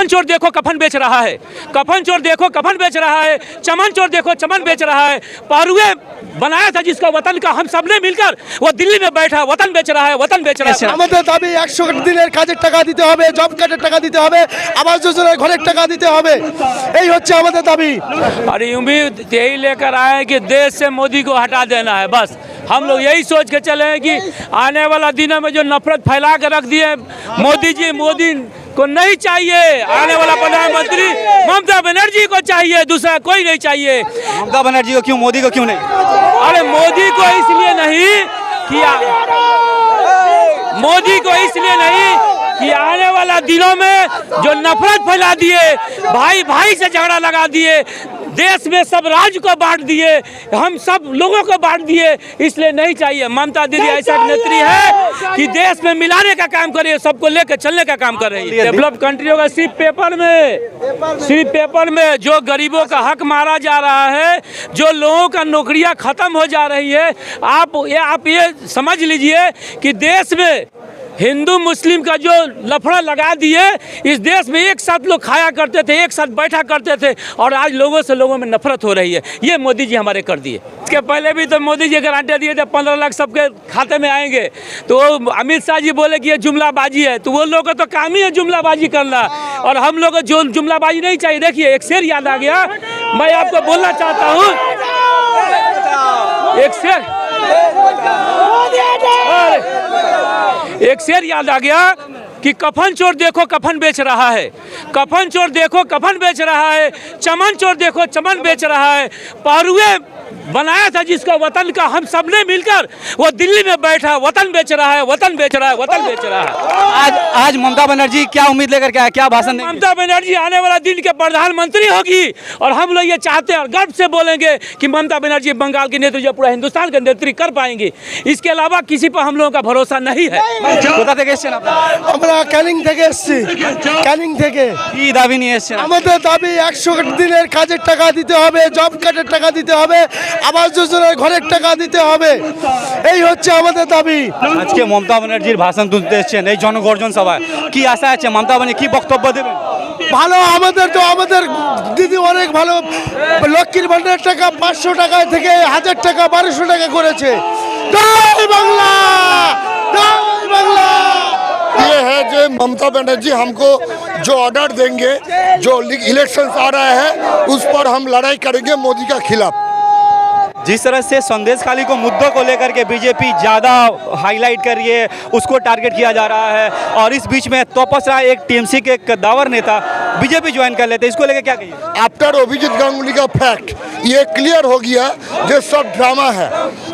कफन चोर देखो कफन बेच रहा है, कफन चोर देखो कफन बेच रहा है, चमन चोर देखो चमन बेच रहा है। पारुए बनाया था जिसका वतन का, हम सबने मिलकर वो दिल्ली में बैठा वतन बेच रहा है, वतन बेच रहा है। আমাদের দাবি 100 দিনের কাজের টাকা দিতে হবে, জব কার্ডের টাকা দিতে হবে, আবাস যোজনার ঘরের টাকা দিতে হবে, এই হচ্ছে আমাদের দাবি। और उम्मीद यही लेकर आए हैं कि देश से मोदी को हटा देना है। बस हम लोग यही सोच के चले हैं कि आने वाला दिनों में जो नफरत फैला कर रख दिए मोदी जी, मोदी को नहीं चाहिए। आने वाला प्रधानमंत्री ममता बनर्जी को चाहिए, दूसरा कोई नहीं चाहिए। ममता बनर्जी को क्यों, मोदी को क्यों नहीं? अरे मोदी को इसलिए नहीं किया, मोदी को इसलिए नहीं कि आने वाला दिनों में जो नफरत फैला दिए, भाई भाई से झगड़ा लगा दिए, देश में सब राज्य को बांट दिए, हम सब लोगों को बांट दिए, इसलिए नहीं चाहिए। ममता दीदी ऐसा नेत्री है कि देश में मिलाने का काम कर रही है, सबको लेकर चलने का काम कर रही है। डेवलप कंट्री होगा सिर्फ पेपर में जो गरीबों का हक मारा जा रहा है, जो लोगों का नौकरियां खत्म हो जा रही है। आप ये समझ लीजिए कि देश में हिंदू मुस्लिम का जो लफड़ा लगा दिए, इस देश में एक साथ लोग खाया करते थे, एक साथ बैठा करते थे, और आज लोगों में नफरत हो रही है। ये मोदी जी हमारे कर दिए। इसके पहले भी तो मोदी जी गारंटी दिए थे 15 लाख सबके खाते में आएंगे, तो अमित शाह जी बोले कि ये जुमलाबाजी है, तो वो लोगों का तो काम ही है जुमलाबाजी करना, और हम लोग को जो जुमलाबाजी नहीं चाहिए। देखिए एक शेर याद आ गया, मैं आपको बोलना चाहता हूँ, एक शेर याद आ गया कि कफन चोर देखो कफन बेच रहा है, कफन चोर देखो कफन बेच रहा है, चमन चोर देखो चमन बेच रहा है। पारुए बनाया था जिसका वतन का, हम सबने मिलकर वो दिल्ली में बैठा वतन बेच रहा है, वतन बेच रहा है, वतन बेच रहा है। आज ममता बनर्जी क्या उम्मीद लेकर के आए, क्या भाषण देंगे? ममता बनर्जी आने वाला दिन के प्रधानमंत्री होगी, और हम लोग ये चाहते हैं और गर्व से बोलेंगे कि ममता बनर्जी बंगाल की नेतृत्व पूरा हिंदुस्तान का नेतृत्व कर पाएंगी। इसके अलावा किसी पर हम लोगों का भरोसा नहीं है। কোথা থেকে এসেছেন আপনারা? আমরা ক্যানিং থেকে এসেছি, ক্যানিং থেকে। কি দাবি নিয়ে এসেছেন? আমাদের দাবি 100 দিনের কাজের টাকা দিতে হবে, জব কার্ডের টাকা দিতে হবে, আবাস যোজনার ঘরের টাকা দিতে হবে, এই হচ্ছে আমাদের দাবি। আজকে মমতা ব্যানার্জির ভাষণ শুনতে এসেছেন এই জনগর্জন সভায়, কি আশা আছে মমতা ব্যানার্জি কি বক্তব্য দেবেন? ভালো, আমাদের দিদি অনেক ভালো, লক্ষ্মীর ভান্ডার টাকা 500 টাকা থেকে 1000 টাকা 1200 টাকা করেছে। জয় বাংলা, জয় বাংলা। ये है जो ममता बनर्जी हमको जो ऑर्डर देंगे, जो इलेक्शंस आ रहा है उस पर हम लड़ाई करेंगे मोदी के खिलाफ। जिस तरह से संदेश खाली को मुद्दों को लेकर के बीजेपी ज़्यादा हाईलाइट कर रही है, उसको टारगेट किया जा रहा है, और इस बीच में तपस राय एक टीएमसी के कद्दावर नेता बीजेपी ज्वाइन कर लेते, इसको लेकर क्या कहिए? आफ्टर अभिजीत गांगुली का फैक्ट ये क्लियर हो गया जो सब ड्रामा है,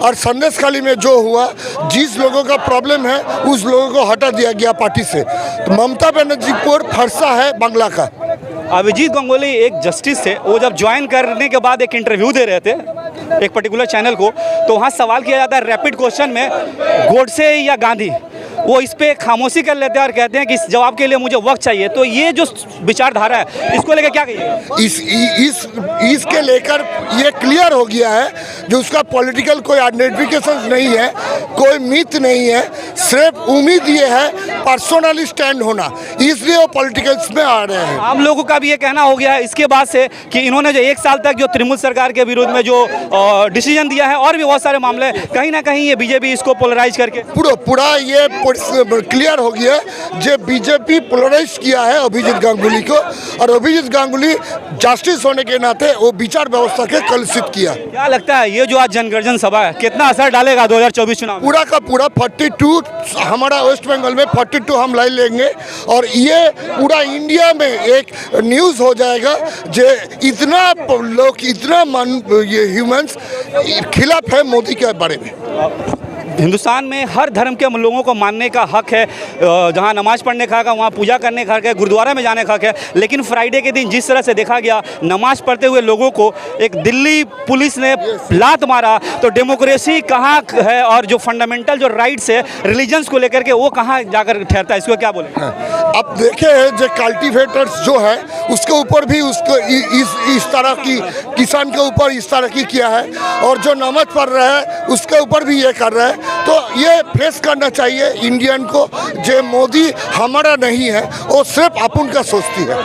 और संदेश खाली में जो हुआ, जिस लोगों का प्रॉब्लम है उस लोगों को हटा दिया गया पार्टी से। तो ममता बनर्जी पर फरसा है बांग्ला का। अभिजीत गांगुली एक जस्टिस थे, वो जब ज्वाइन करने के बाद एक इंटरव्यू दे रहे थे एक पर्टिकुलर चैनल को, तो वहाँ सवाल किया जाता है रैपिड क्वेश्चन में गोडसे या गांधी, वो इस पे खामोशी कर लेते हैं और कहते हैं कि इस जवाब के लिए मुझे वक्त चाहिए। तो ये जो विचारधारा है इसको लेकर क्या कहिए? इसके लेकर ये क्लियर हो गया है जो उसका पॉलिटिकल कोई आइडेंटिफिकेशन नहीं है, कोई मिथ नहीं है, सिर्फ उम्मीद ये है पर्सनली स्टैंड होना, इसलिए वो पॉलिटिकल्स में आ रहे हैं। आम लोगों का भी ये कहना हो गया है इसके बाद से कि इन्होंने जो 1 साल तक जो तृणमूल सरकार के विरोध में जो डिसीजन दिया है, और भी बहुत सारे मामले, कहीं ना कहीं ये बीजेपी इसको पोलराइज करके पूरा ये क्लियर हो गया जो बीजेपी पोलराइज किया है अभिजीत गांगुली को, और अभिजीत गांगुली जस्टिस होने के नाते वो विचार व्यवस्था के कलुषित किया। क्या लगता है ये जो आज जनगर्जन सभा है कितना असर डालेगा 2024 चुनाव? पूरा का पूरा 42 हमारा वेस्ट बंगाल में 42 हम लाई लेंगे, और ये पूरा इंडिया में एक न्यूज़ हो जाएगा जो इतना लोग, इतना ये ह्यूमंस खिलाफ है मोदी के बारे में। हिंदुस्तान में हर धर्म के लोगों को मानने का हक है, जहां नमाज पढ़ने का हक है, वहाँ पूजा करने का हक है, गुरुद्वारा में जाने का हक है, लेकिन फ्राइडे के दिन जिस तरह से देखा गया नमाज पढ़ते हुए लोगों को एक दिल्ली पुलिस ने लात मारा, तो डेमोक्रेसी कहाँ है, और जो फंडामेंटल जो राइट्स है रिलीजन्स को लेकर के वो कहाँ जाकर ठहरता है, इसको क्या बोले? अब देखे जो कल्टिवेटर्स जो है उसके ऊपर भी उसको इस तरह की किसान के ऊपर इस तरह की किया है, और जो नमाज पढ़ रहा है उसके ऊपर भी ये कर रहा है। तो ये फेस करना चाहिए इंडियन को, जो मोदी हमारा नहीं है, वो सिर्फ अपन का सोचती है।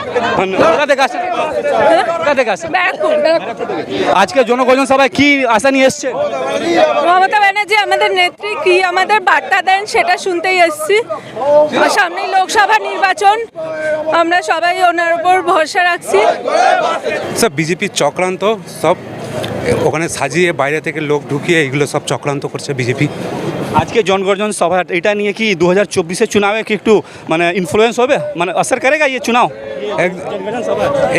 আজকে জনগণ সভায় কি আশা নিয়ে এসছে? মমতা ব্যানার্জি আমাদের নেত্রী কি আমাদের বার্তা দেন সেটা শুনতেই এসেছি। আর সামনেই লোকসভা নির্বাচন, আমরা সবাই ওনার উপর ভরসা রাখছি। সব বিজেপির চক্রান্ত, সব ওখানে সাজিয়ে বাইরে থেকে লোক ঢুকিয়ে এগুলো সব চক্রান্ত করছে বিজেপি। আজকে জনগণ সভা এটা নিয়ে কি 2024 চুনাবে কি একটু মানে ইনফ্লুয়েন্স হবে, মানে असर करेगा ये चुनाव?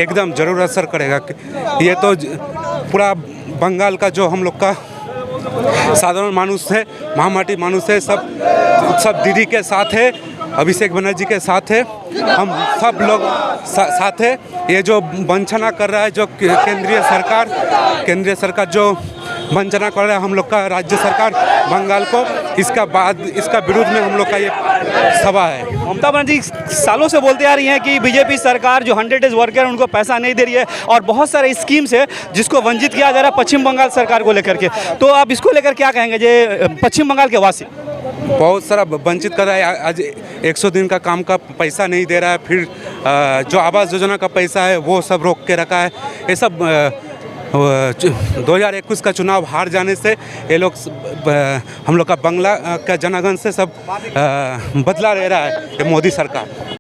एकदम ज़रूर असर करेगा। ये तो पूरा बंगाल का जो हम लोग का साधारण मानुष है, महामाटी मानुष है, सब दीदी के साथ है, अभिषेक बनर्जी के साथ है, हम सब लोग साथ है। ये जो वंचना कर रहा है जो केंद्रीय सरकार जो वंचना कर रहा है हम लोग का राज्य सरकार बंगाल को, इसका विरोध में हम लोग का ये सभा है। ममता बनर्जी सालों से बोलते आ रही हैं कि बीजेपी सरकार जो 100 डेज वर्कर है उनको पैसा नहीं दे रही है, और बहुत सारे स्कीम्स है जिसको वंचित किया जा रहा है पश्चिम बंगाल सरकार को लेकर के। तो आप इसको लेकर क्या कहेंगे जे पश्चिम बंगाल के वासी? बहुत सारा वंचित कर रहा है। आज 100 दिन का काम का पैसा नहीं दे रहा है, फिर जो आवास योजना का पैसा है वो सब रोक के रखा है। ये सब 2021 का चुनाव हार जाने से ये लोग हम लोग का बंगला का जनागण से सब बदला ले रहा है ये मोदी सरकार।